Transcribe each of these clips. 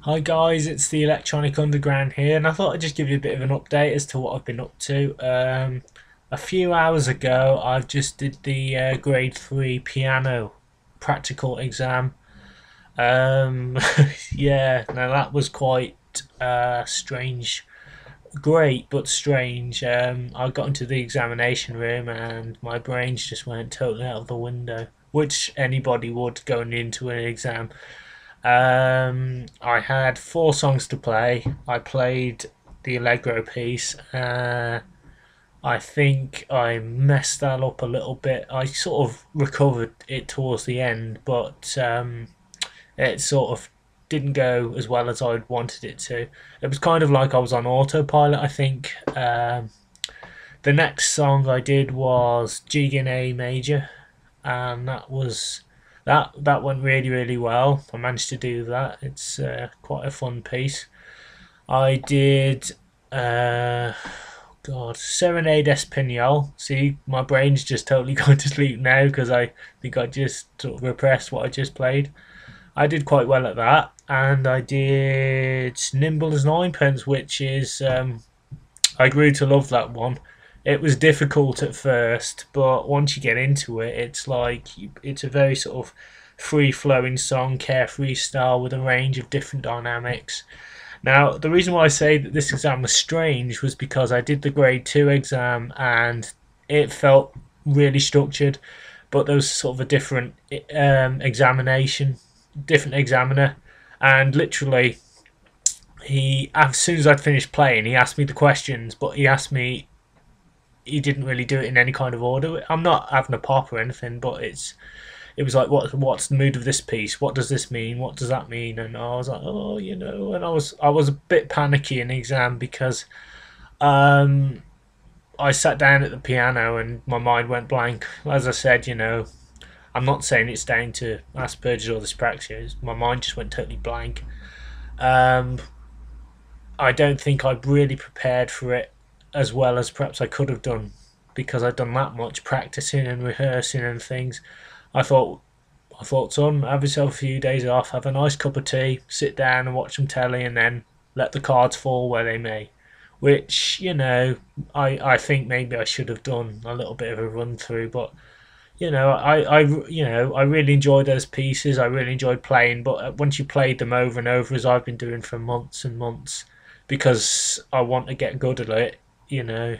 Hi guys, it's the Electronic Underground here, and I thought I'd just give you a bit of an update as to what I've been up to. A few hours ago, I've just did the Grade 3 piano practical exam. Um, yeah, now that was quite strange. Great, but strange. I got into the examination room and my brains just went totally out of the window, which anybody would going into an exam. I had four songs to play. I played the Allegro piece. I think I messed that up a little bit. I sort of recovered it towards the end, but it sort of didn't go as well as I'd wanted it to. It was kind of like I was on autopilot, I think. The next song I did was G in A major, and that went really well. I managed to do that. It's quite a fun piece. I did God, Serenade Espanol. See, my brain's just totally gone to sleep now because I think I just sort of repressed what I just played. I did quite well at that, and I did Nimble as Ninepence, which is I grew to love that one. It was difficult at first, but once you get into it, it's like it's a very sort of free flowing song, carefree style with a range of different dynamics. Now, the reason why I say that this exam was strange was because I did the grade 2 exam and it felt really structured, but there was sort of a different examination, different examiner, and literally he, as soon as I'd finished playing, he asked me the questions, but he didn't really do it in any kind of order. I'm not having a pop or anything, but it was like, what's the mood of this piece? What does this mean? What does that mean? And I was like, oh, and I was a bit panicky in the exam because um, I sat down at the piano and my mind went blank. As I said, I'm not saying it's down to Asperger's or dyspraxia. My mind just went totally blank. Um, I don't think I really prepared for it as well as perhaps I could have done because I'd done that much practicing and rehearsing and things. I thought, son, have yourself a few days off, have a nice cup of tea, sit down and watch some telly, and then let the cards fall where they may. Which I think maybe I should have done a little bit of a run through, but I really enjoyed those pieces. I really enjoyed playing, but once you played them over and over, as I've been doing for months and months, because I want to get good at it, you know,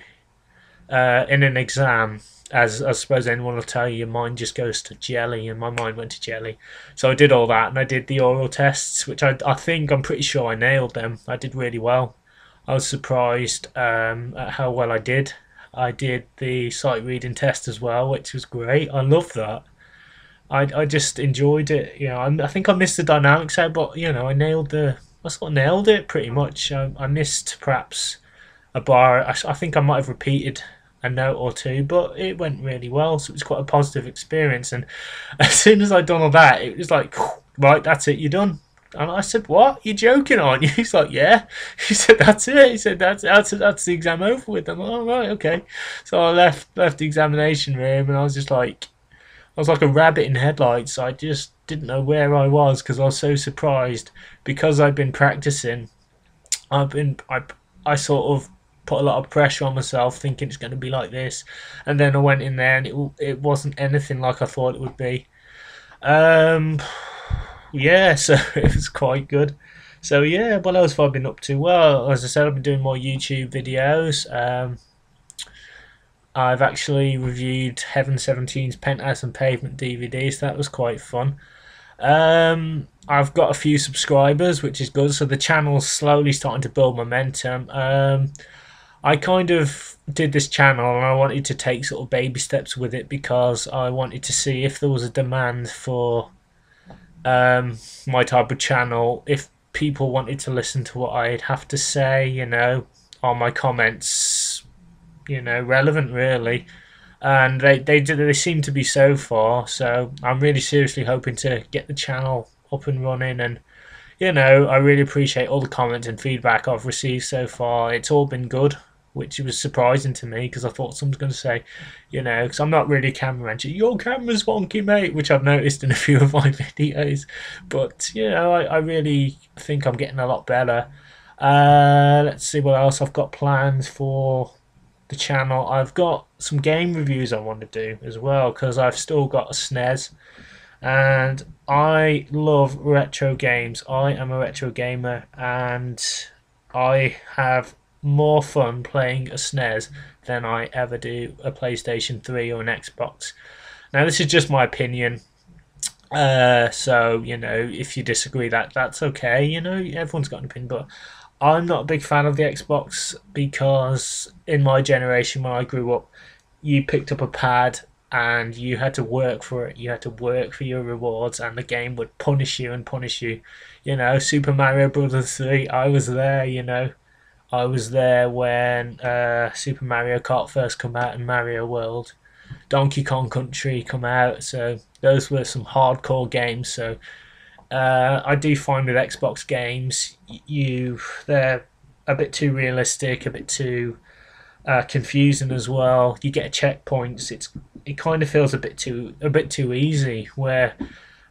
in an exam, as I suppose anyone will tell you, your mind just goes to jelly, and my mind went to jelly. So I did all that, and I did the oral tests, which I think I'm pretty sure I nailed them. I did really well. I was surprised at how well I did. I did the sight reading test as well, which was great. I loved that. I just enjoyed it. I think I missed the dynamics out, but I sort of nailed it pretty much. I missed perhaps a bar. I think I might have repeated a note or two, but it went really well. So it was quite a positive experience. And as soon as I'd done all that, it was like, right, that's it, you're done. And I said, "What? You're joking, aren't you?" He's like, "Yeah." He said, "That's it." He said, "That's the exam over with." I'm like, "Oh, right, okay." So I left the examination room, and I was just like, I was like a rabbit in headlights. I just didn't know where I was because I was so surprised because I'd been practicing. I sort of put a lot of pressure on myself, thinking it's going to be like this, and then I went in there and it wasn't anything like I thought it would be. Um, yeah, so it was quite good. So yeah, what else have I been up to? Well, as I said, I've been doing more YouTube videos. I've actually reviewed Heaven Seventeen's Penthouse and Pavement DVDs. That was quite fun. I've got a few subscribers, which is good. So the channel's slowly starting to build momentum. I kind of did this channel and I wanted to take sort of baby steps with it because I wanted to see if there was a demand for my type of channel, if people wanted to listen to what I'd have to say, are my comments, relevant really. And they seem to be so far, so I'm really seriously hoping to get the channel up and running. And I really appreciate all the comments and feedback I've received so far. It's all been good. which was surprising to me because I thought someone's going to say, because I'm not really a camera rancher, your camera's wonky, mate, which I've noticed in a few of my videos. But, I really think I'm getting a lot better. Let's see what else I've got plans for the channel. I've got some game reviews I want to do as well because I've still got a SNES. And I love retro games. I am a retro gamer and I have more fun playing a SNES than I ever do a PlayStation 3 or an Xbox. Now this is just my opinion. So, if you disagree, that's okay. Everyone's got an opinion, but I'm not a big fan of the Xbox because in my generation when I grew up, you picked up a pad and you had to work for it. You had to work for your rewards, and the game would punish you and punish you. Super Mario Brothers 3, I was there, I was there when Super Mario Kart first come out and Mario World. Donkey Kong Country come out, so those were some hardcore games. So I do find with Xbox games, they're a bit too realistic, a bit too confusing as well. You get checkpoints. It kind of feels a bit too easy. Where,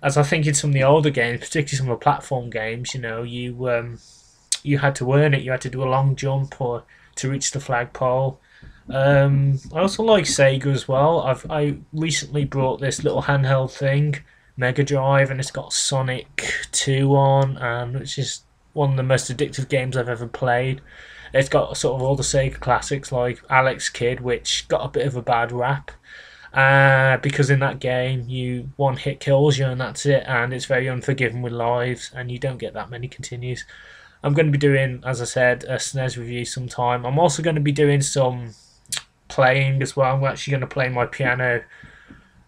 as I think in some of the older games, particularly some of the platform games, you had to earn it. You had to do a long jump or to reach the flagpole. I also like Sega as well. I recently brought this little handheld thing, Mega Drive, and it's got Sonic 2 on, and which is one of the most addictive games I've ever played. It's got sort of all the Sega classics like Alex Kidd, which got a bit of a bad rap. Because in that game, one hit kills you and that's it, and it's very unforgiving with lives, and you don't get that many continues. I'm going to be doing, as I said, a SNES review sometime. I'm also going to be doing some playing as well. I'm actually going to play my piano,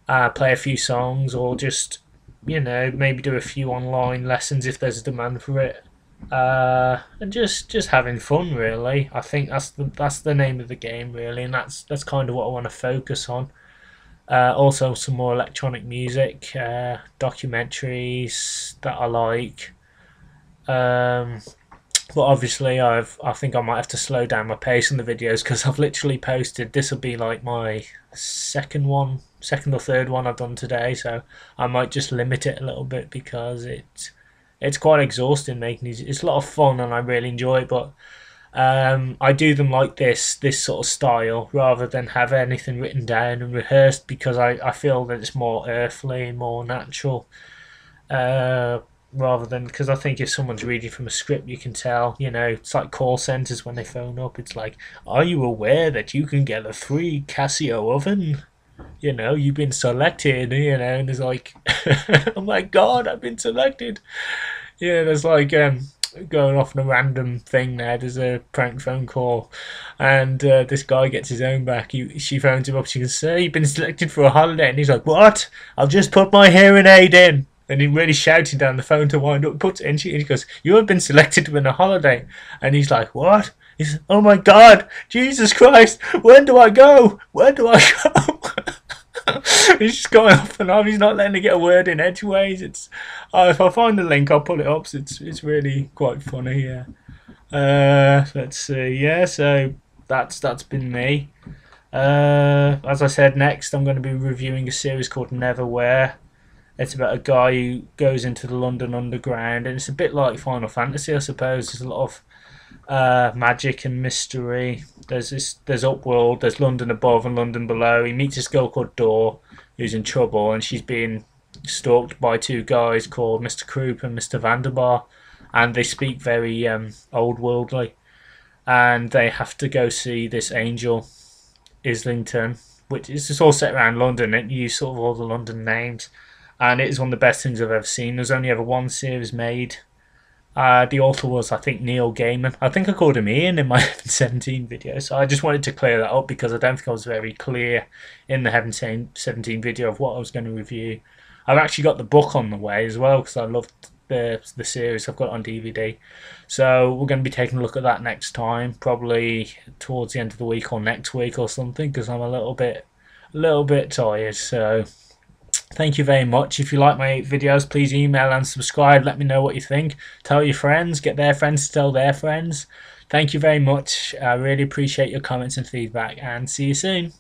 play a few songs, or just, maybe do a few online lessons if there's a demand for it. And just having fun, really. I think that's the name of the game, really, and that's kind of what I want to focus on. Also some more electronic music, documentaries that I like. But obviously I think I might have to slow down my pace on the videos because I've literally posted, this will be like my second or third one I've done today, so I might just limit it a little bit because it's quite exhausting making these. It's a lot of fun and I really enjoy it, but I do them like this sort of style rather than have anything written down and rehearsed because I feel that it's more earthly, more natural, rather than, because I think if someone's reading from a script you can tell, it's like call centres when they phone up, it's like, are you aware that you can get a free Casio oven? You've been selected, and there's like, oh my god, I've been selected. There's like, going off on a random thing there, there's a prank phone call, and this guy gets his own back. She phones him up, she goes, sir, you've been selected for a holiday, and he's like, what? I've just put my hearing aid in. And he really shouting down the phone to wind up, puts it in, she goes, you have been selected to win a holiday. And he's like, what? He says, oh my god, Jesus Christ, where do I go? Where do I go? He's just going off and on. He's not letting her get a word in edgeways. It's if I find the link, I'll put it up. So it's really quite funny. Yeah. Let's see. Yeah. So that's been me. As I said, next I'm going to be reviewing a series called Neverwhere. It's about a guy who goes into the London Underground, and it's a bit like Final Fantasy, I suppose. There's a lot of magic and mystery. There's Upworld, there's London above and London below. He meets this girl called Dor who's in trouble, and she's being stalked by two guys called Mr. Krupp and Mr. Vanderbar, and they speak very old worldly, and they have to go see this angel Islington, which is just all set around London. It uses sort of all the London names, and it is one of the best things I've ever seen. There's only ever one series made. The author was, I think, Neil Gaiman. I think I called him Ian in my Heaven 17 video, so I just wanted to clear that up because I don't think I was very clear in the Heaven 17 video of what I was going to review. I've actually got the book on the way as well because I loved the series. I've got it on DVD. So we're going to be taking a look at that next time, probably towards the end of the week or next week or something, because I'm a little bit tired. So Thank you very much. If you like my videos, please email and subscribe. Let me know what you think. Tell your friends, get their friends to tell their friends. Thank you very much. I really appreciate your comments and feedback, and see you soon.